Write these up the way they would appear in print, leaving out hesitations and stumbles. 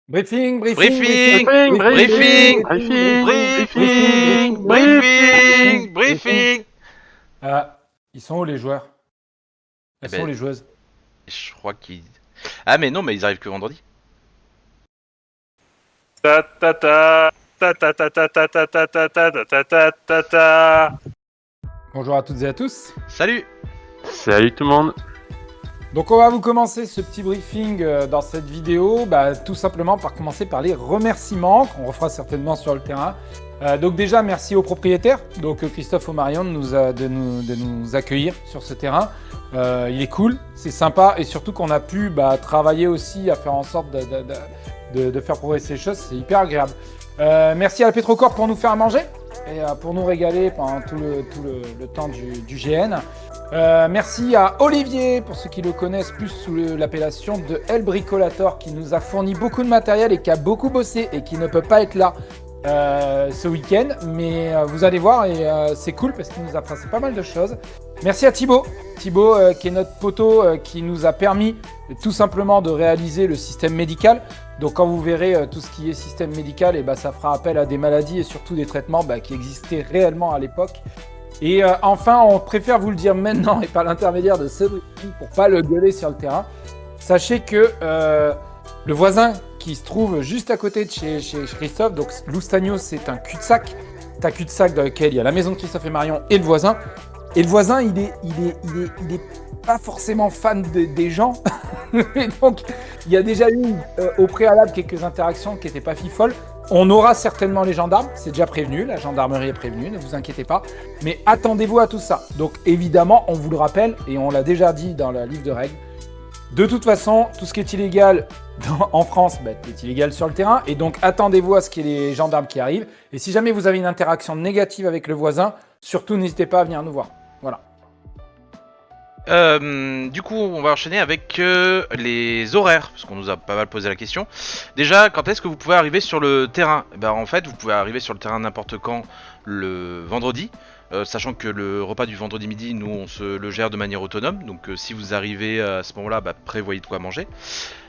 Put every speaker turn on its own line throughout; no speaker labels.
Briefing, briefing,
Briefing,
briefing,
briefing,
briefing,
briefing, briefing.
Ah, ils sont où les joueurs?
Eh
Elles sont où
ben,
les joueuses?
je crois qu'ils... Ah mais non, mais ils arrivent que vendredi.
Ta ta ta ta ta ta ta ta ta ta ta ta ta ta ta ta.
Bonjour à toutes et à tous.
Salut.
Salut tout le monde.
Donc on va vous commencer ce petit briefing dans cette vidéo, tout simplement par commencer par les remerciements qu'on refera certainement sur le terrain. Donc déjà merci aux propriétaires, donc Christophe Omarion de nous accueillir sur ce terrain. Il est cool, c'est sympa et surtout qu'on a pu travailler aussi à faire en sorte de faire progresser les choses, c'est hyper agréable. Merci à la Petrocorp pour nous faire manger et pour nous régaler pendant tout le temps du GN. Merci à Olivier, pour ceux qui le connaissent plus sous l'appellation de El Bricolator, qui nous a fourni beaucoup de matériel et qui a beaucoup bossé et qui ne peut pas être là ce week-end. Mais vous allez voir et c'est cool parce qu'il nous a passé pas mal de choses. Merci à Thibaut, qui est notre poteau, qui nous a permis tout simplement de réaliser le système médical. Donc quand vous verrez tout ce qui est système médical, et ça fera appel à des maladies et surtout des traitements qui existaient réellement à l'époque. Et enfin, on préfère vous le dire maintenant et par l'intermédiaire de ce briefing pour pas le gueuler sur le terrain. Sachez que le voisin qui se trouve juste à côté de chez Christophe, donc Loustagno, c'est un cul-de-sac. C'est un cul-de-sac dans lequel il y a la maison de Christophe et Marion et le voisin. Et le voisin, il est pas forcément fan des gens. Et donc, il y a déjà eu au préalable quelques interactions qui n'étaient pas fifolles. On aura certainement les gendarmes, c'est déjà prévenu, la gendarmerie est prévenue, ne vous inquiétez pas. Mais attendez-vous à tout ça. Donc évidemment, on vous le rappelle, et on l'a déjà dit dans le livre de règles, de toute façon, tout ce qui est illégal en France est illégal sur le terrain. Et donc attendez-vous à ce qu'il y ait les gendarmes qui arrivent. Et si jamais vous avez une interaction négative avec le voisin, surtout n'hésitez pas à venir nous voir. Voilà.
Du coup, on va enchaîner avec les horaires, parce qu'on nous a pas mal posé la question. Déjà, quand est-ce que vous pouvez arriver sur le terrain ? En fait, vous pouvez arriver sur le terrain n'importe quand le vendredi, sachant que le repas du vendredi midi, nous, on se le gère de manière autonome. Donc, si vous arrivez à ce moment-là, prévoyez de quoi manger.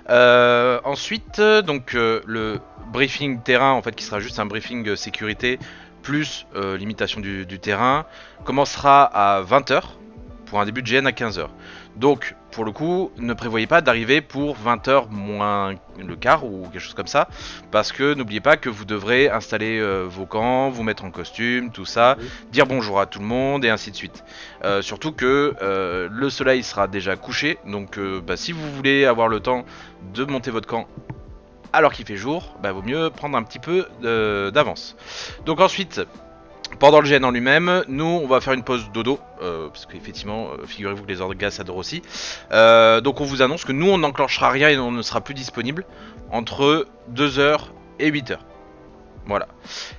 Ensuite, le briefing terrain, en fait, qui sera juste un briefing sécurité plus limitation du terrain, commencera à 20h. Pour un début de GN à 15h. Donc, pour le coup, ne prévoyez pas d'arriver pour 20h moins le quart ou quelque chose comme ça, parce que n'oubliez pas que vous devrez installer vos camps, vous mettre en costume, tout ça, dire bonjour à tout le monde et ainsi de suite. Surtout que le soleil sera déjà couché, donc si vous voulez avoir le temps de monter votre camp alors qu'il fait jour, vaut mieux prendre un petit peu d'avance. Donc ensuite... Pendant le GN en lui-même, nous on va faire une pause dodo, parce qu'effectivement, figurez-vous que les orgas adorent aussi. Donc on vous annonce que nous on n'enclenchera rien et on ne sera plus disponible entre 2h et 8h. Voilà.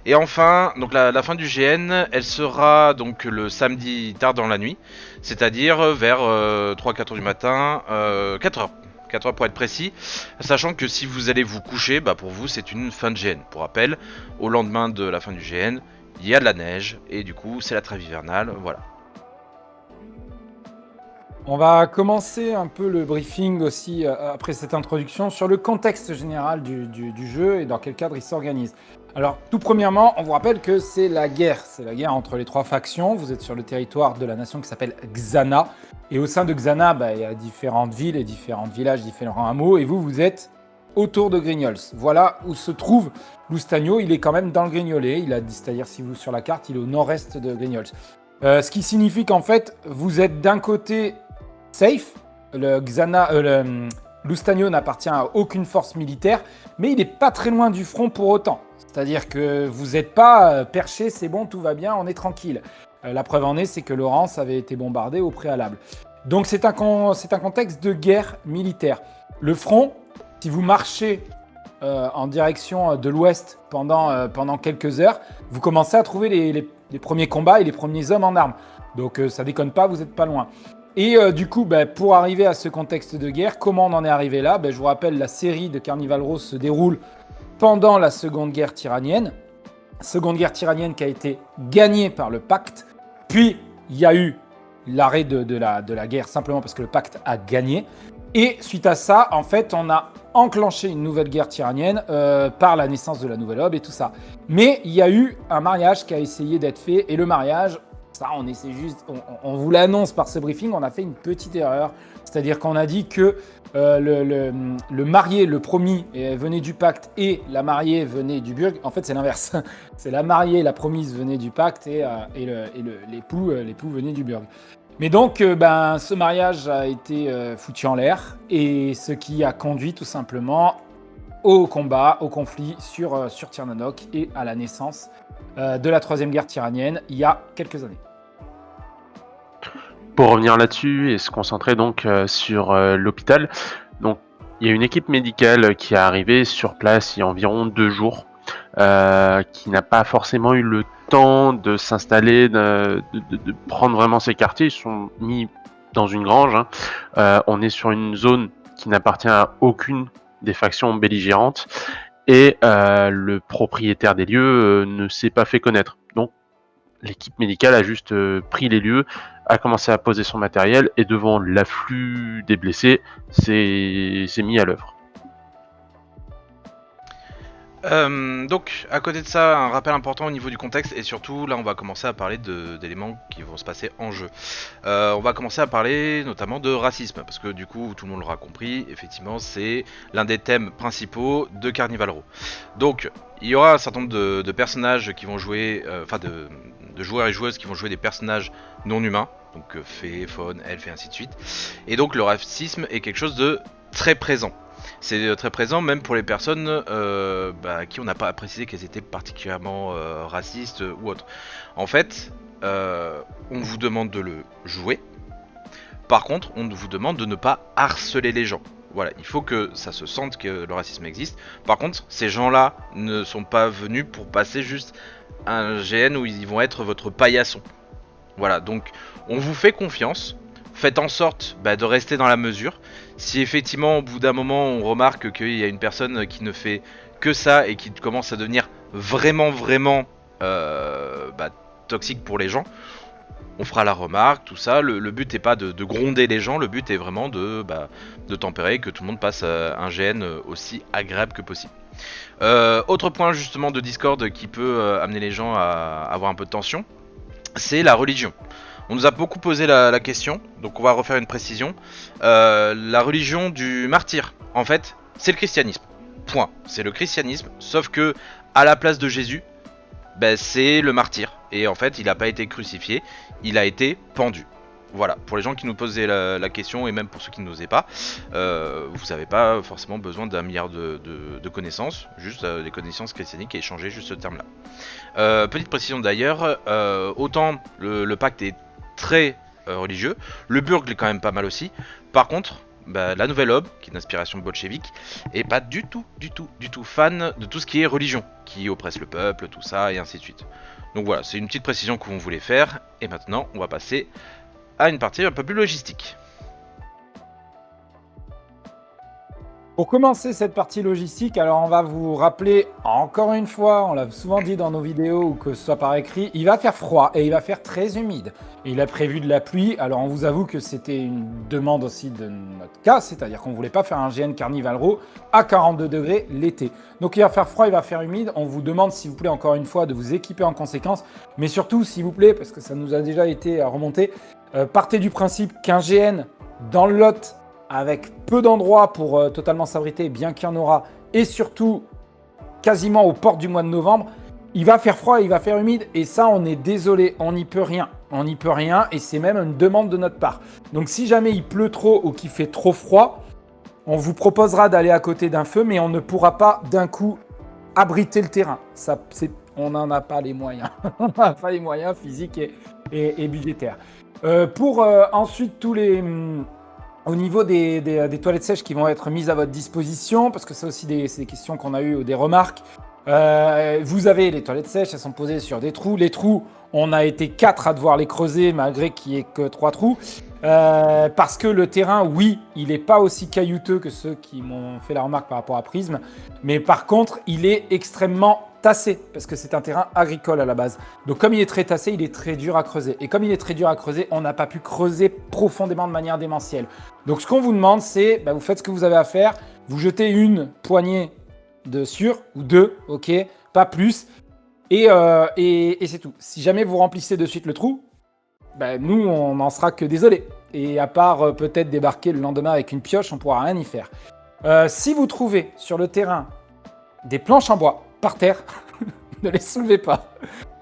Et enfin, donc la fin du GN, elle sera donc le samedi tard dans la nuit, c'est-à-dire vers 3-4h du matin, 4h. 4h pour être précis, sachant que si vous allez vous coucher, pour vous c'est une fin de GN. Pour rappel, au lendemain de la fin du GN, il y a de la neige et du coup c'est la trêve hivernale, voilà.
On va commencer un peu le briefing aussi après cette introduction sur le contexte général du jeu et dans quel cadre il s'organise. Alors tout premièrement, on vous rappelle que c'est la guerre entre les trois factions. Vous êtes sur le territoire de la nation qui s'appelle Xana et au sein de Xana, il y a différentes villes et différents villages, différents hameaux et vous êtes autour de Grignols. Voilà où se trouve Loustagno. Il est quand même dans le Grignolet. C'est-à-dire si vous sur la carte, il est au nord-est de Grignols. Ce qui signifie qu'en fait, vous êtes d'un côté safe. Loustagno n'appartient à aucune force militaire, mais il n'est pas très loin du front pour autant. C'est-à-dire que vous n'êtes pas perché, c'est bon, tout va bien, on est tranquille. La preuve en est, c'est que Laurence avait été bombardée au préalable. Donc c'est un contexte de guerre militaire. Le front, si vous marchez en direction de l'ouest pendant quelques heures, vous commencez à trouver les premiers combats et les premiers hommes en armes. Donc ça déconne pas, vous n'êtes pas loin. Et du coup, pour arriver à ce contexte de guerre, comment on en est arrivé là ? Je vous rappelle, la série de Carnival Rose se déroule pendant la Seconde Guerre tyrranienne. Seconde Guerre tyrranienne qui a été gagnée par le pacte. Puis, il y a eu l'arrêt de la guerre simplement parce que le pacte a gagné. Et suite à ça, en fait, on a enclenché une nouvelle guerre tyranienne par la naissance de la nouvelle aube et tout ça. Mais il y a eu un mariage qui a essayé d'être fait, et le mariage, ça on essaie juste, on vous l'annonce par ce briefing, on a fait une petite erreur, c'est-à-dire qu'on a dit que le marié, le promis, venait du pacte et la mariée venait du burg. En fait, c'est l'inverse. C'est la mariée, la promise venait du pacte et l'époux venait du burg. Mais donc, ce mariage a été foutu en l'air, et ce qui a conduit tout simplement au combat, au conflit sur Tirnanok et à la naissance de la Troisième Guerre tyranienne il y a quelques années.
Pour revenir là-dessus et se concentrer donc sur l'hôpital, donc il y a une équipe médicale qui est arrivée sur place il y a environ 2 jours, qui n'a pas forcément eu le temps de s'installer, de prendre vraiment ses quartiers. Ils sont mis dans une grange. On est sur une zone qui n'appartient à aucune des factions belligérantes, et le propriétaire des lieux ne s'est pas fait connaître. Donc l'équipe médicale a juste pris les lieux, a commencé à poser son matériel, et devant l'afflux des blessés, s'est mis à l'œuvre.
Donc, à côté de ça, un rappel important au niveau du contexte, et surtout, là, on va commencer à parler d'éléments qui vont se passer en jeu. On va commencer à parler notamment de racisme, parce que du coup, tout le monde l'aura compris, effectivement, c'est l'un des thèmes principaux de Carnival Row. Donc, il y aura un certain nombre de personnages qui vont jouer, de joueurs et joueuses qui vont jouer des personnages non humains, donc fées, faunes, elfes et ainsi de suite. Et donc, le racisme est quelque chose de très présent. C'est très présent même pour les personnes qui on n'a pas précisé qu'elles étaient particulièrement racistes ou autres. En fait, on vous demande de le jouer. Par contre, on vous demande de ne pas harceler les gens. Voilà, il faut que ça se sente que le racisme existe. Par contre, ces gens-là ne sont pas venus pour passer juste un GN où ils vont être votre paillasson. Voilà, donc on vous fait confiance. Faites en sorte de rester dans la mesure. Si effectivement au bout d'un moment on remarque qu'il y a une personne qui ne fait que ça et qui commence à devenir vraiment toxique pour les gens, on fera la remarque, tout ça. Le but n'est pas de gronder les gens, le but est vraiment de tempérer, que tout le monde passe un GN aussi agréable que possible. Autre point justement de Discord qui peut amener les gens à avoir un peu de tension, c'est la religion. On nous a beaucoup posé la question, donc on va refaire une précision. La religion du martyr, en fait, c'est le christianisme. Point. C'est le christianisme, sauf que à la place de Jésus, c'est le martyr. Et en fait, il n'a pas été crucifié, il a été pendu. Voilà, pour les gens qui nous posaient la question, et même pour ceux qui n'osaient pas, vous n'avez pas forcément besoin d'un milliard de connaissances, juste des connaissances christianiques, et échanger juste ce terme-là. Petite précision d'ailleurs, autant le pacte est très religieux, le burg est quand même pas mal aussi. Par contre, la nouvelle aube, qui est d'inspiration bolchevique, est pas du tout fan de tout ce qui est religion, qui oppresse le peuple, tout ça, et ainsi de suite. Donc voilà, c'est une petite précision qu'on voulait faire, et maintenant on va passer à une partie un peu plus logistique.
Pour commencer cette partie logistique, alors on va vous rappeler encore une fois, on l'a souvent dit dans nos vidéos ou que ce soit par écrit, il va faire froid et il va faire très humide. Et il a prévu de la pluie, alors on vous avoue que c'était une demande aussi de notre cas, c'est-à-dire qu'on ne voulait pas faire un GN Carnival Row à 42 degrés l'été. Donc il va faire froid, il va faire humide, on vous demande s'il vous plaît encore une fois de vous équiper en conséquence, mais surtout s'il vous plaît, parce que ça nous a déjà été remonté, partez du principe qu'un GN dans le lot avec peu d'endroits pour totalement s'abriter, bien qu'il y en aura, et surtout quasiment aux portes du mois de novembre, il va faire froid, il va faire humide, et ça on est désolé, on n'y peut rien. On n'y peut rien, et c'est même une demande de notre part. Donc si jamais il pleut trop ou qu'il fait trop froid, on vous proposera d'aller à côté d'un feu, mais on ne pourra pas d'un coup abriter le terrain. On n'en a pas les moyens. On n'a pas les moyens physiques et budgétaires. Pour ensuite tous les... Au niveau des toilettes sèches qui vont être mises à votre disposition, parce que c'est aussi des questions qu'on a eues ou des remarques. Vous avez les toilettes sèches, elles sont posées sur des trous. Les trous, on a été 4 à devoir les creuser malgré qu'il n'y ait que 3 trous. Parce que le terrain, oui, il n'est pas aussi caillouteux que ceux qui m'ont fait la remarque par rapport à Prism. Mais par contre, il est extrêmement tassé, parce que c'est un terrain agricole à la base. Donc comme il est très tassé, il est très dur à creuser. Et comme il est très dur à creuser, on n'a pas pu creuser profondément de manière démentielle. Donc ce qu'on vous demande, c'est, vous faites ce que vous avez à faire, vous jetez une poignée de sur, ou deux, ok, pas plus, et c'est tout. Si jamais vous remplissez de suite le trou, nous, on n'en sera que désolé. Et à part peut-être débarquer le lendemain avec une pioche, on pourra rien y faire. Si vous trouvez sur le terrain des planches en bois par terre, ne les soulevez pas.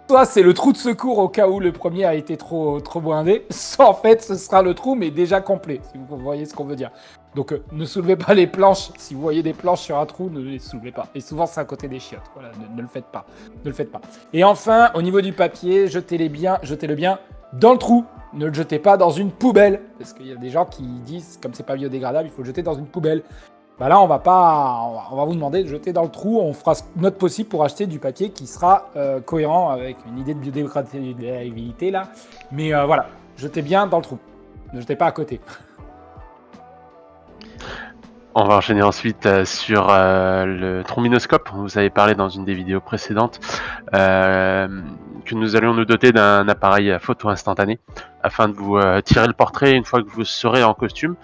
Soit c'est le trou de secours au cas où le premier a été trop blindé, soit en fait ce sera le trou mais déjà complet, si vous voyez ce qu'on veut dire. Donc ne soulevez pas les planches. Si vous voyez des planches sur un trou, ne les soulevez pas. Et souvent c'est à côté des chiottes. Voilà, ne le faites pas. Ne le faites pas. Et enfin, au niveau du papier, jetez-le bien dans le trou. Ne le jetez pas dans une poubelle. Parce qu'il y a des gens qui disent, comme c'est pas biodégradable, il faut le jeter dans une poubelle. Là, on va vous demander de jeter dans le trou. On fera notre possible pour acheter du papier qui sera cohérent avec une idée de biodégradabilité là. Mais voilà, jetez bien dans le trou. Ne jetez pas à côté.
On va enchaîner ensuite sur le trombinoscope. Vous avez parlé dans une des vidéos précédentes que nous allions nous doter d'un appareil photo instantané afin de vous tirer le portrait une fois que vous serez en costume.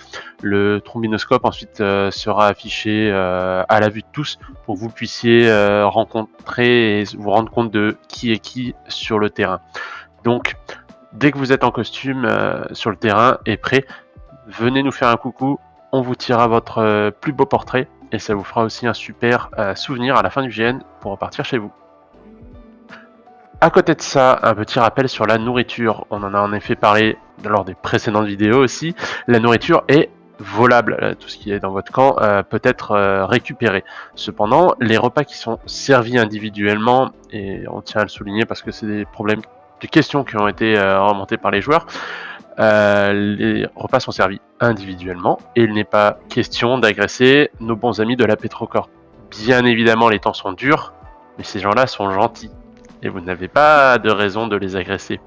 Le trombinoscope ensuite sera affiché à la vue de tous pour que vous puissiez rencontrer et vous rendre compte de qui est qui sur le terrain. Donc, dès que vous êtes en costume sur le terrain et prêt, venez nous faire un coucou. On vous tirera votre plus beau portrait et ça vous fera aussi un super souvenir à la fin du GN pour repartir chez vous. À côté de ça, un petit rappel sur la nourriture. On en a en effet parlé lors des précédentes vidéos aussi. La nourriture est volable. Tout ce qui est dans votre camp peut être récupéré. Cependant, les repas qui sont servis individuellement, et on tient à le souligner parce que c'est des questions qui ont été remontées par les joueurs, les repas sont servis individuellement et il n'est pas question d'agresser nos bons amis de la Petrocorp. Bien évidemment, les temps sont durs, mais ces gens-là sont gentils et vous n'avez pas de raison de les agresser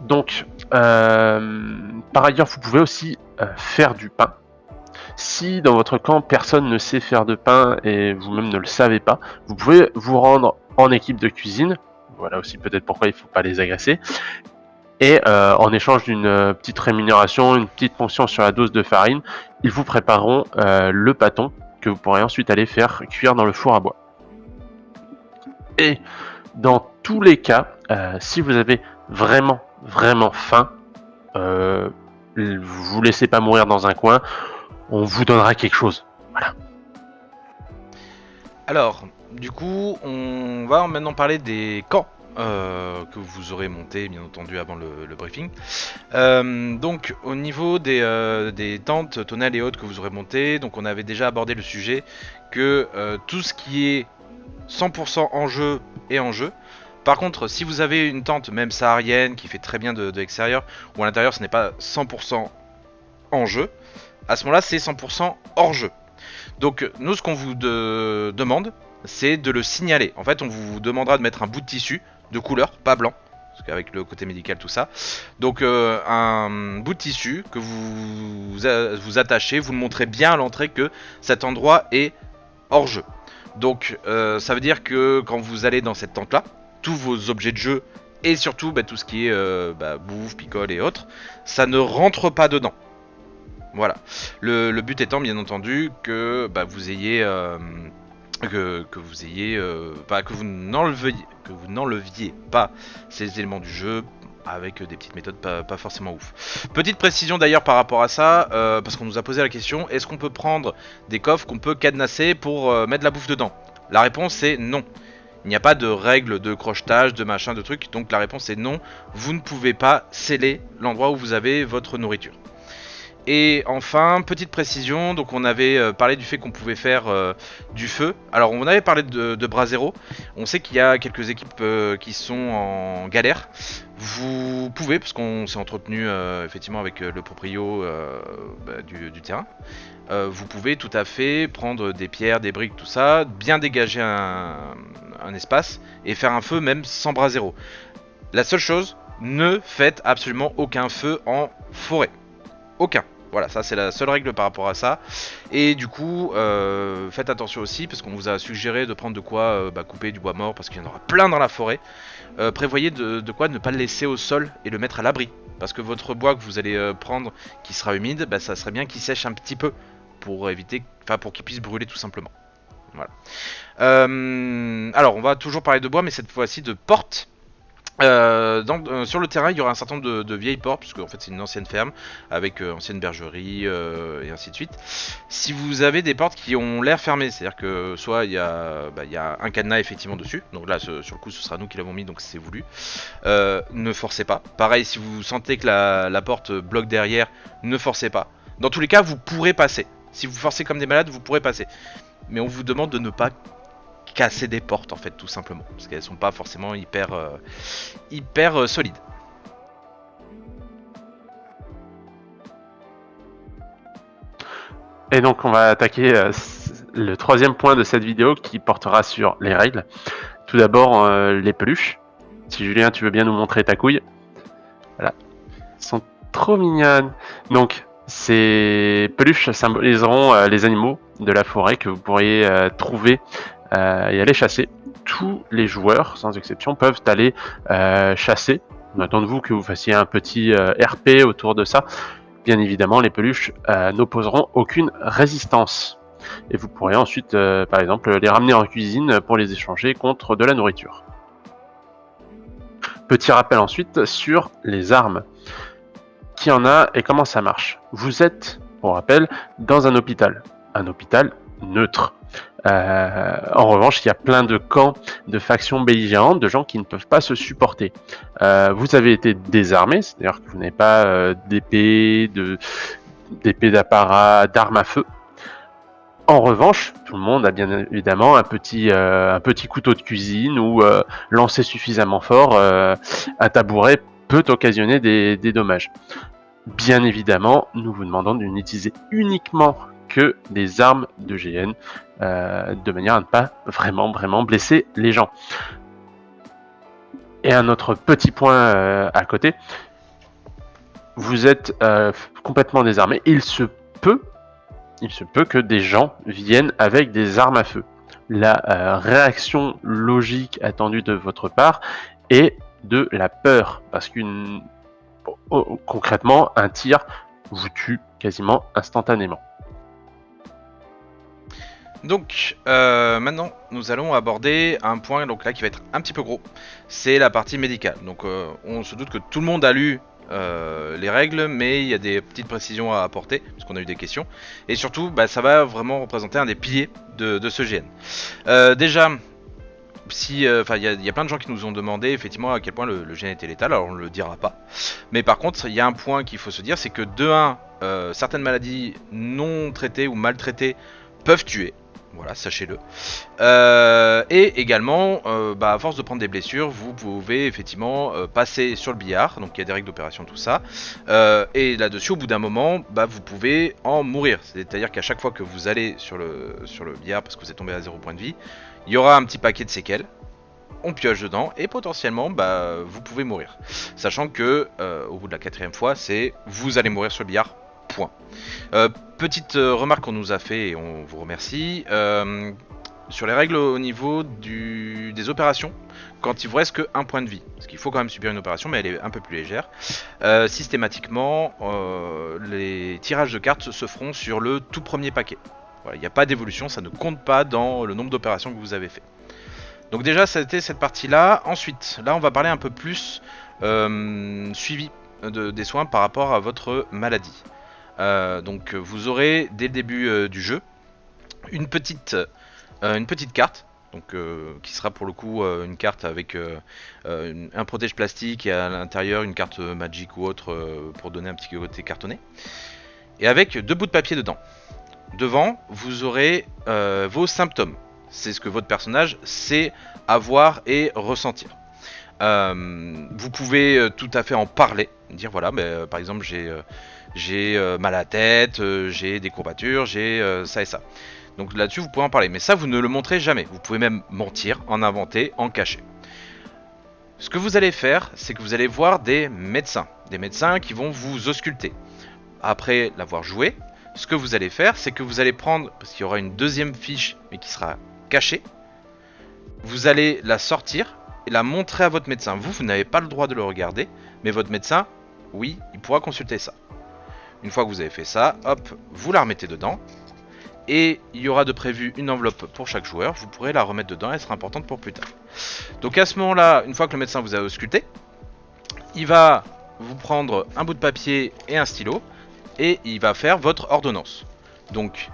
Donc, par ailleurs, vous pouvez aussi faire du pain. Si dans votre camp personne ne sait faire de pain et vous-même ne le savez pas, vous pouvez vous rendre en équipe de cuisine. Voilà aussi peut-être pourquoi il ne faut pas les agresser. Et en échange d'une petite rémunération, une petite ponction sur la dose de farine, ils vous prépareront le pâton que vous pourrez ensuite aller faire cuire dans le four à bois. Et dans tous les cas, si vous avez vraiment faim, vous vous laissez pas mourir dans un coin, on vous donnera quelque chose. Voilà.
Alors, du coup, on va maintenant parler des camps que vous aurez monté bien entendu avant le briefing. Donc au niveau des tentes tonales et autres que vous aurez montées, donc on avait déjà abordé le sujet que tout ce qui est 100% en jeu est en jeu. Par contre, si vous avez une tente même saharienne qui fait très bien de l'extérieur, ou à l'intérieur ce n'est pas 100% en jeu, à ce moment-là c'est 100% hors jeu. Donc nous ce qu'on vous demande, c'est de le signaler. En fait on vous demandera de mettre un bout de tissu de couleur, pas blanc, parce qu'avec le côté médical tout ça. Donc un bout de tissu que vous attachez, vous le montrez bien à l'entrée que cet endroit est hors jeu. Donc ça veut dire que quand vous allez dans cette tente là, tous vos objets de jeu et surtout tout ce qui est bouffe, picole et autres, ça ne rentre pas dedans. Voilà. Le but étant bien entendu que vous ayez que vous n'enleviez pas ces éléments du jeu avec des petites méthodes pas forcément ouf. Petite précision d'ailleurs par rapport à ça, parce qu'on nous a posé la question, est-ce qu'on peut prendre des coffres qu'on peut cadenasser pour mettre de la bouffe dedans? La réponse est non. Il n'y a pas de règle de crochetage, de machin, de trucs, donc la réponse est non. Vous ne pouvez pas sceller l'endroit où vous avez votre nourriture. Et enfin, petite précision, donc on avait parlé du fait qu'on pouvait faire du feu. Alors on avait parlé de Brasero. On sait qu'il y a quelques équipes qui sont en galère. Vous pouvez, parce qu'on s'est entretenu effectivement avec le proprio du terrain, vous pouvez tout à fait prendre des pierres, des briques, tout ça, bien dégager un espace et faire un feu même sans Brasero. La seule chose, ne faites absolument aucun feu en forêt. Aucun. Voilà, ça c'est la seule règle par rapport à ça. Et du coup, faites attention aussi, parce qu'on vous a suggéré de prendre de quoi couper du bois mort, parce qu'il y en aura plein dans la forêt. Prévoyez de quoi ne pas le laisser au sol et le mettre à l'abri. Parce que votre bois que vous allez prendre, qui sera humide, ça serait bien qu'il sèche un petit peu, pour éviter, pour qu'il puisse brûler tout simplement. Voilà. Alors, on va toujours parler de bois, mais cette fois-ci de portes. Sur le terrain, il y aura un certain nombre de vieilles portes, puisque en fait c'est une ancienne ferme avec ancienne bergerie et ainsi de suite. Si vous avez des portes qui ont l'air fermées, c'est-à-dire que soit il y a un cadenas effectivement dessus, donc là sur le coup ce sera nous qui l'avons mis, donc c'est voulu. Ne forcez pas. Pareil, si vous sentez que la porte bloque derrière, ne forcez pas. Dans tous les cas, vous pourrez passer. Si vous forcez comme des malades, vous pourrez passer. Mais on vous demande de ne pas casser des portes en fait, tout simplement, parce qu'elles sont pas forcément hyper solides.
Et donc on va attaquer le troisième point de cette vidéo qui portera sur les règles. Tout d'abord les peluches. Si Julien tu veux bien nous montrer ta couille. Voilà. Elles sont trop mignonnes. Donc ces peluches symboliseront les animaux de la forêt que vous pourriez trouver et aller chasser. Tous les joueurs, sans exception, peuvent aller chasser. On attend de vous que vous fassiez un petit RP autour de ça. Bien évidemment, les peluches n'opposeront aucune résistance. Et vous pourrez ensuite, par exemple, les ramener en cuisine pour les échanger contre de la nourriture. Petit rappel ensuite sur les armes. Qui en a et comment ça marche? Vous êtes, pour rappel, dans un hôpital neutre. En revanche, il y a plein de camps, de factions belligérantes, de gens qui ne peuvent pas se supporter. Vous avez été désarmé, c'est-à-dire que vous n'avez pas d'épée, d'apparat, d'armes à feu. En revanche, tout le monde a bien évidemment un petit couteau de cuisine ou lancé suffisamment fort, un tabouret peut occasionner des dommages. Bien évidemment, nous vous demandons de n'utiliser uniquement que des armes de GN, de manière à ne pas vraiment blesser les gens. Et un autre petit point à côté, vous êtes complètement désarmé. Il se peut que des gens viennent avec des armes à feu. La réaction logique attendue de votre part est de la peur, parce concrètement, un tir vous tue quasiment instantanément.
Donc maintenant nous allons aborder un point donc là qui va être un petit peu gros, c'est la partie médicale. Donc on se doute que tout le monde a lu les règles, mais il y a des petites précisions à apporter parce qu'on a eu des questions, et surtout ça va vraiment représenter un des piliers de ce GN. Déjà, si, il y a plein de gens qui nous ont demandé effectivement à quel point le GN était létal. Alors on le dira pas, mais par contre il y a un point qu'il faut se dire, c'est que de 1, certaines maladies non traitées ou maltraitées peuvent tuer. Voilà, sachez-le. Et également, à force de prendre des blessures, vous pouvez effectivement passer sur le billard. Donc il y a des règles d'opération, tout ça. Et là-dessus, au bout d'un moment, vous pouvez en mourir. C'est-à-dire qu'à chaque fois que vous allez sur le billard, parce que vous êtes tombé à 0 point de vie, il y aura un petit paquet de séquelles. On pioche dedans et potentiellement, vous pouvez mourir. Sachant que, au bout de la 4e fois, c'est vous allez mourir sur le billard. Point. Petite remarque qu'on nous a fait et on vous remercie. Sur les règles au niveau des opérations, quand il vous reste que 1 point de vie, parce qu'il faut quand même subir une opération, mais elle est un peu plus légère, systématiquement, les tirages de cartes se feront sur le tout premier paquet. Voilà, il n'y a pas d'évolution, ça ne compte pas dans le nombre d'opérations que vous avez fait. Donc déjà, c'était cette partie-là. Ensuite, là, on va parler un peu plus suivi des soins par rapport à votre maladie. Donc vous aurez dès le début du jeu une petite carte, donc qui sera pour le coup une carte avec un protège plastique et à l'intérieur une carte magique ou autre pour donner un petit côté cartonné, et avec 2 bouts de papier dedans. Devant, vous aurez vos symptômes. C'est ce que votre personnage sait avoir et ressentir. Vous pouvez tout à fait en parler, dire voilà, par exemple j'ai mal à la tête, j'ai des courbatures, j'ai ça et ça. Donc là-dessus vous pouvez en parler, mais ça vous ne le montrez jamais. Vous pouvez même mentir, en inventer, en cacher. Ce que vous allez faire, c'est que vous allez voir des médecins qui vont vous ausculter. après l'avoir joué, ce que vous allez faire, c'est que vous allez prendre, parce qu'il y aura une deuxième fiche, mais qui sera cachée, vous allez la sortir et la montrer à votre médecin. Vous n'avez pas le droit de le regarder, mais votre médecin, oui, il pourra consulter ça. Une fois que vous avez fait ça, hop, vous la remettez dedans. Et il y aura de prévu une enveloppe pour chaque joueur, vous pourrez la remettre dedans, elle sera importante pour plus tard. Donc à ce moment-là, une fois que le médecin vous a ausculté, il va vous prendre un bout de papier et un stylo, et il va faire votre ordonnance. Donc,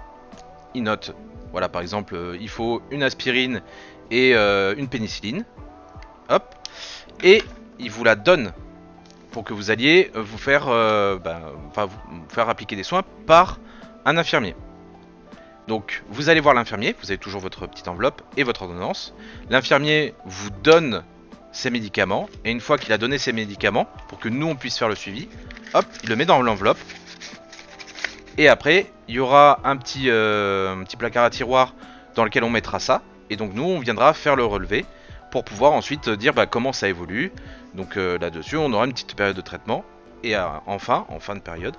il note, voilà par exemple, il faut une aspirine et une pénicilline, hop, et il vous la donne pour que vous alliez vous faire, vous faire appliquer des soins par un infirmier. Donc vous allez voir l'infirmier, vous avez toujours votre petite enveloppe et votre ordonnance. L'infirmier vous donne ses médicaments, et une fois qu'il a donné ses médicaments, pour que nous on puisse faire le suivi, hop, il le met dans l'enveloppe. Et après, il y aura un petit placard à tiroir dans lequel on mettra ça. Et donc nous on viendra faire le relevé pour pouvoir ensuite dire comment ça évolue. Donc là-dessus on aura une petite période de traitement. Et enfin, en fin de période,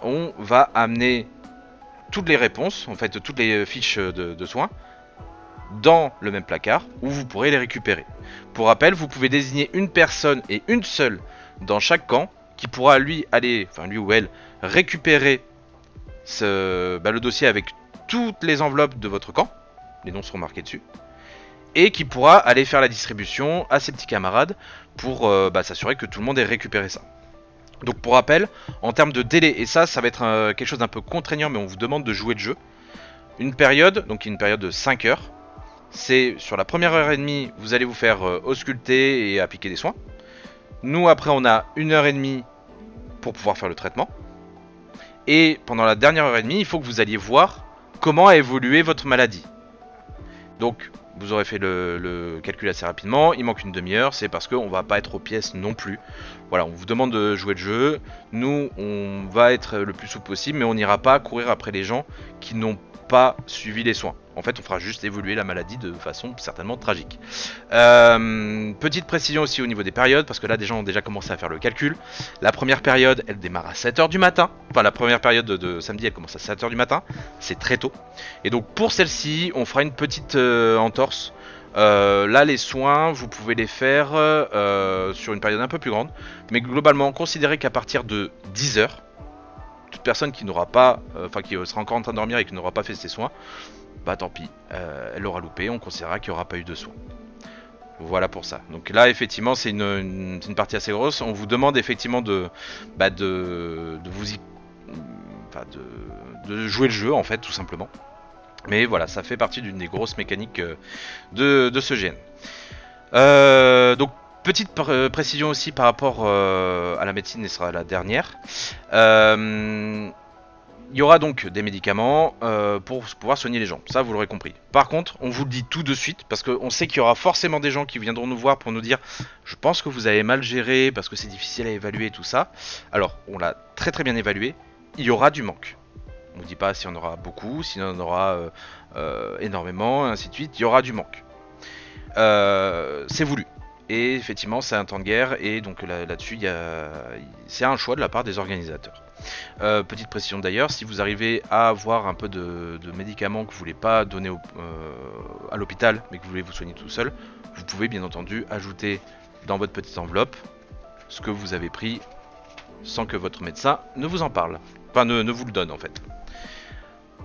on va amener toutes les réponses, en fait toutes les fiches de soins dans le même placard où vous pourrez les récupérer. Pour rappel, vous pouvez désigner une personne et une seule dans chaque camp qui pourra lui ou elle récupérer le dossier avec toutes les enveloppes de votre camp, les noms seront marqués dessus, et qui pourra aller faire la distribution à ses petits camarades pour s'assurer que tout le monde ait récupéré ça. Donc pour rappel, en termes de délai, et ça va être quelque chose d'un peu contraignant, mais on vous demande de jouer le jeu. Une période de 5 heures, c'est sur la première heure et demie, vous allez vous faire ausculter et appliquer des soins. Nous après on a 1h30 pour pouvoir faire le traitement. Et pendant la dernière heure et demie, il faut que vous alliez voir comment a évolué votre maladie. Donc vous aurez fait le calcul assez rapidement, il manque une demi-heure, c'est parce qu'on va pas être aux pièces non plus. Voilà, on vous demande de jouer le jeu, nous on va être le plus souple possible, mais on n'ira pas courir après les gens qui n'ont pas suivi les soins. En fait, on fera juste évoluer la maladie de façon certainement tragique. Petite précision aussi au niveau des périodes, parce que là, des gens ont déjà commencé à faire le calcul. La première période, elle démarre à 7h du matin. Enfin, la première période de samedi, elle commence à 7h du matin. C'est très tôt. Et donc, pour celle-ci, on fera une petite entorse. Là, les soins, vous pouvez les faire sur une période un peu plus grande. Mais globalement, considérez qu'à partir de 10h, toute personne qui n'aura pas, qui sera encore en train de dormir et qui n'aura pas fait ses soins, bah tant pis, elle aura loupé, on considérera qu'il n'y aura pas eu de soins. Voilà pour ça. Donc là effectivement c'est une partie assez grosse. On vous demande effectivement de jouer le jeu en fait tout simplement. Mais voilà, ça fait partie d'une des grosses mécaniques de ce GN. Donc petite précision aussi par rapport à la médecine, et ce sera la dernière. Il y aura donc des médicaments pour pouvoir soigner les gens, ça vous l'aurez compris. Par contre, on vous le dit tout de suite, parce qu'on sait qu'il y aura forcément des gens qui viendront nous voir pour nous dire « Je pense que vous avez mal géré, parce que c'est difficile à évaluer tout ça ». Alors, on l'a très très bien évalué, il y aura du manque. On ne vous dit pas si on aura beaucoup, si on en aura énormément, et ainsi de suite, il y aura du manque. C'est voulu. Et effectivement, c'est un temps de guerre, et donc là-dessus, c'est un choix de la part des organisateurs. Petite précision d'ailleurs, si vous arrivez à avoir un peu de médicaments que vous voulez pas donner à l'hôpital, mais que vous voulez vous soigner tout seul, vous pouvez bien entendu ajouter dans votre petite enveloppe ce que vous avez pris sans que votre médecin ne vous en parle. Enfin, ne vous le donne en fait.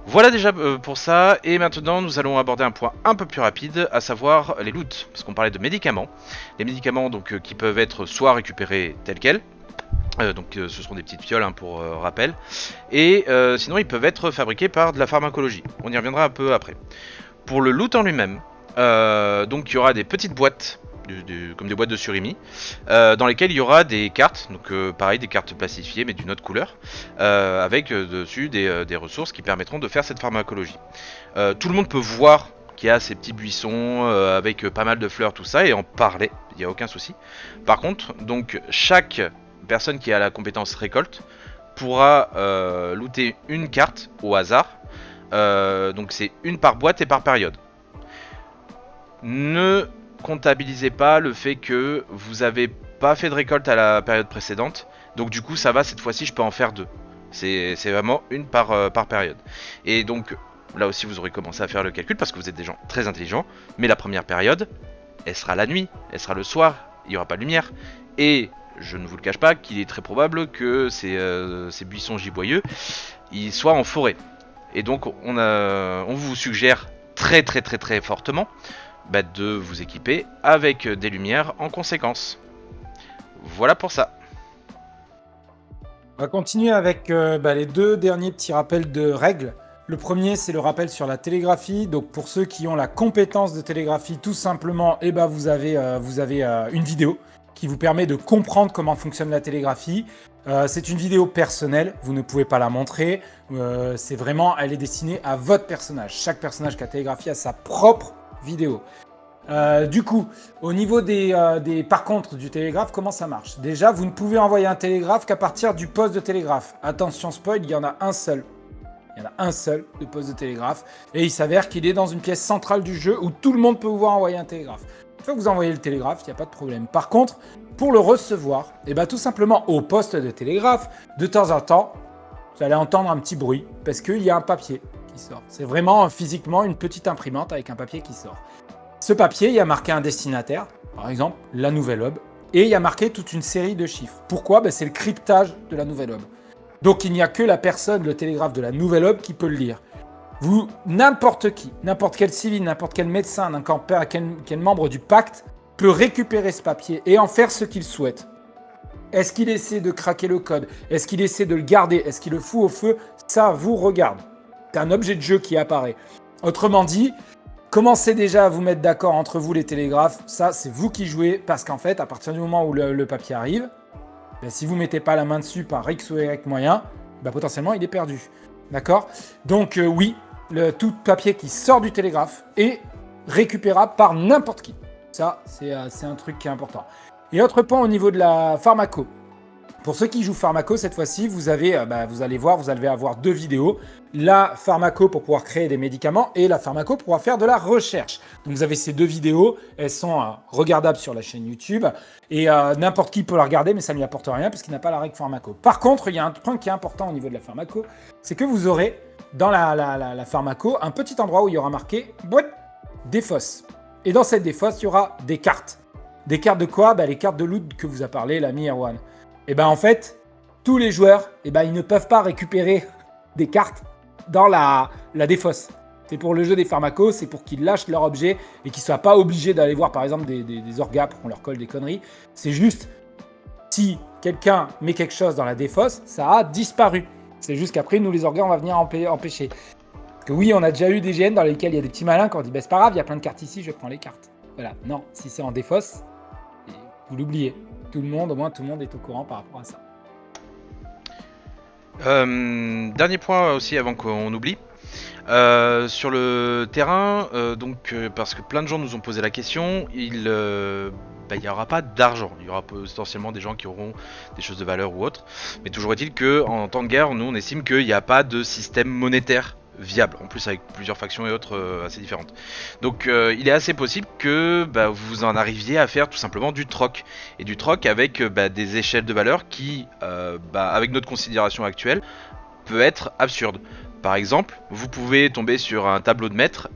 Voilà déjà pour ça, et maintenant nous allons aborder un point un peu plus rapide, à savoir les loots, parce qu'on parlait de médicaments. Les médicaments donc qui peuvent être soit récupérés tels quels, ce seront des petites fioles pour rappel, et sinon ils peuvent être fabriqués par de la pharmacologie. On y reviendra un peu après. Pour le loot en lui-même, donc il y aura des petites boîtes, comme des boîtes de surimi, dans lesquelles il y aura des cartes, donc pareil des cartes plastifiées mais d'une autre couleur, avec dessus des ressources qui permettront de faire cette pharmacologie. Tout le monde peut voir qu'il y a ces petits buissons avec pas mal de fleurs, tout ça, et en parler, il n'y a aucun souci. Par contre, donc chaque personne qui a la compétence récolte pourra looter une carte au hasard, donc c'est une par boîte et par période. Ne comptabilisez pas le fait que vous avez pas fait de récolte à la période précédente, donc du coup ça va, cette fois-ci je peux en faire deux. C'est vraiment une par période. Et donc là aussi vous aurez commencé à faire le calcul parce que vous êtes des gens très intelligents. Mais la première période, elle sera la nuit, elle sera le soir, il n'y aura pas de lumière. Et je ne vous le cache pas qu'il est très probable que ces buissons giboyeux ils soient en forêt. Et donc on vous suggère très fortement de vous équiper avec des lumières en conséquence. Voilà pour ça.
On va continuer avec les 2 derniers petits rappels de règles. Le premier, c'est le rappel sur la télégraphie. Donc pour ceux qui ont la compétence de télégraphie, tout simplement, vous avez une vidéo qui vous permet de comprendre comment fonctionne la télégraphie. C'est une vidéo personnelle, vous ne pouvez pas la montrer. Elle est destinée à votre personnage. Chaque personnage qui a télégraphie a sa propre vidéo. Du coup, au niveau par contre du télégraphe, comment ça marche? Déjà, vous ne pouvez envoyer un télégraphe qu'à partir du poste de télégraphe. Attention spoil, il y en a un seul. Il y en a un seul de poste de télégraphe. Et il s'avère qu'il est dans une pièce centrale du jeu où tout le monde peut pouvoir envoyer un télégraphe. Une fois que vous envoyez le télégraphe, il n'y a pas de problème. Par contre, pour le recevoir, tout simplement au poste de télégraphe, de temps en temps, vous allez entendre un petit bruit parce qu'il y a un papier qui sort. C'est vraiment physiquement une petite imprimante avec un papier qui sort. Ce papier, il y a marqué un destinataire, par exemple la Nouvelle Aube, et il y a marqué toute une série de chiffres. Pourquoi? C'est le cryptage de la Nouvelle Aube. Donc il n'y a que la personne, le télégraphe de la Nouvelle Aube qui peut le lire. Vous, n'importe qui, n'importe quel civil, n'importe quel médecin, n'importe quel membre du pacte peut récupérer ce papier et en faire ce qu'il souhaite. Est-ce qu'il essaie de craquer le code? Est-ce qu'il essaie de le garder? Est-ce qu'il le fout au feu? Ça vous regarde. C'est un objet de jeu qui apparaît. Autrement dit, commencez déjà à vous mettre d'accord entre vous les télégraphes. Ça, c'est vous qui jouez parce qu'en fait, à partir du moment où le papier arrive, si vous ne mettez pas la main dessus par X ou Y moyen, potentiellement, il est perdu. D'accord? Donc oui, tout papier qui sort du télégraphe est récupérable par n'importe qui. Ça, c'est un truc qui est important. Et autre point au niveau de la pharmaco. Pour ceux qui jouent pharmaco, cette fois-ci, vous allez avoir 2 vidéos. La pharmaco pour pouvoir créer des médicaments et la pharmaco pour pouvoir faire de la recherche. Donc vous avez ces 2 vidéos, elles sont regardables sur la chaîne YouTube et n'importe qui peut la regarder, mais ça ne lui apporte rien parce qu'il n'a pas la règle pharmaco. Par contre, il y a un point qui est important au niveau de la pharmaco, c'est que vous aurez dans la pharmaco un petit endroit où il y aura marqué des fosses. Et dans cette défausse, il y aura des cartes. Des cartes de quoi? Les cartes de loot que vous a parlé l'ami Erwan. Et en fait, tous les joueurs, ils ne peuvent pas récupérer des cartes dans la défausse. C'est pour le jeu des pharmacos, c'est pour qu'ils lâchent leur objet et qu'ils ne soient pas obligés d'aller voir par exemple des orgas pour qu'on leur colle des conneries. C'est juste, si quelqu'un met quelque chose dans la défausse, ça a disparu. C'est juste qu'après, nous les orgas, on va venir empêcher. Parce que oui, on a déjà eu des GN dans lesquels il y a des petits malins qui ont dit c'est pas grave, il y a plein de cartes ici, je prends les cartes. Voilà, non, si c'est en défausse, vous l'oubliez. Tout le monde est au courant par rapport à ça.
Dernier point aussi avant qu'on oublie. Sur le terrain, parce que plein de gens nous ont posé la question, il n'y aura pas d'argent. Il y aura potentiellement des gens qui auront des choses de valeur ou autre. Mais toujours est-il qu'en temps de guerre, nous on estime qu'il n'y a pas de système monétaire viable, en plus avec plusieurs factions et autres assez différentes. Donc il est assez possible que vous en arriviez à faire tout simplement du troc. Et du troc avec des échelles de valeur qui, avec notre considération actuelle, peut être absurde. Par exemple, vous pouvez tomber sur un tableau de maître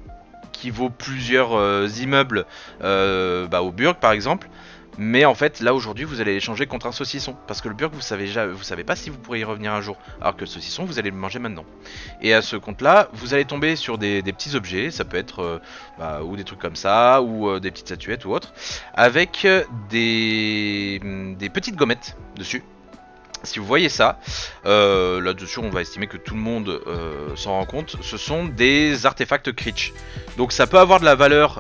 qui vaut plusieurs immeubles au burg par exemple. Mais en fait, là aujourd'hui, vous allez l'échanger contre un saucisson. Parce que le burg, vous savez pas si vous pourrez y revenir un jour. Alors que le saucisson, vous allez le manger maintenant. Et à ce compte-là, vous allez tomber sur des petits objets. Ça peut être ou des trucs comme ça, ou des petites statuettes ou autres. Avec des petites gommettes dessus. Si vous voyez ça, là-dessus on va estimer que tout le monde s'en rend compte, ce sont des artefacts Critch. Donc ça peut avoir de la valeur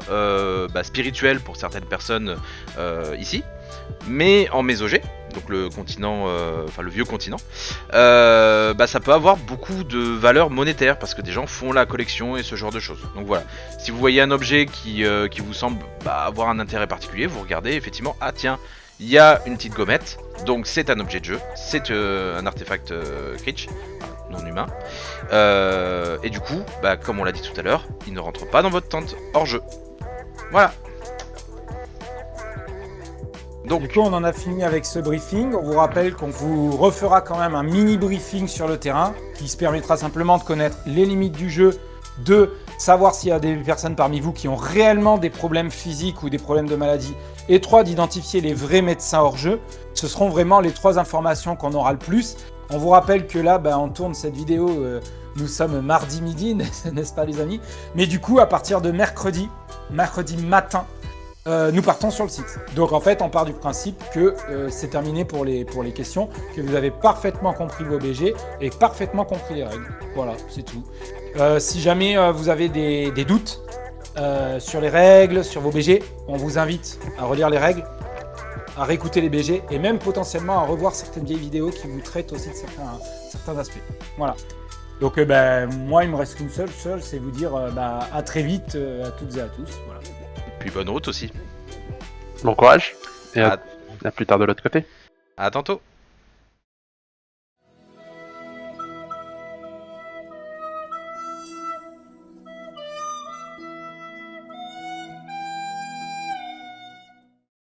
spirituelle pour certaines personnes ici, mais en Mésogée, donc le continent, le vieux continent, ça peut avoir beaucoup de valeur monétaire parce que des gens font la collection et ce genre de choses. Donc voilà, si vous voyez un objet qui vous semble avoir un intérêt particulier, vous regardez effectivement, ah tiens, il y a une petite gommette, donc c'est un objet de jeu, c'est un artefact Critch, non humain, et du coup, comme on l'a dit tout à l'heure, il ne rentre pas dans votre tente hors jeu. Voilà. Donc,
Du coup, on en a fini avec ce briefing. On vous rappelle qu'on vous refera quand même un mini briefing sur le terrain qui se permettra simplement de connaître les limites du jeu, de savoir s'il y a des personnes parmi vous qui ont réellement des problèmes physiques ou des problèmes de maladie, et 3, d'identifier les vrais médecins hors jeu. Ce seront vraiment les 3 informations qu'on aura le plus. On vous rappelle que là, on tourne cette vidéo, nous sommes mardi midi, n'est-ce pas les amis? Mais du coup, à partir de mercredi matin, nous partons sur le site. Donc en fait, on part du principe que c'est terminé pour les questions, que vous avez parfaitement compris vos BG et parfaitement compris les règles. Voilà, c'est tout. Si jamais vous avez des doutes sur les règles, sur vos BG, on vous invite à relire les règles, à réécouter les BG et même potentiellement à revoir certaines vieilles vidéos qui vous traitent aussi de certains aspects. Voilà. Donc moi, il me reste qu'une seule, c'est vous dire à très vite à toutes et à tous. Voilà.
puis bonne route aussi.
Bon courage et
À-
à plus tard de l'autre côté.
À tantôt.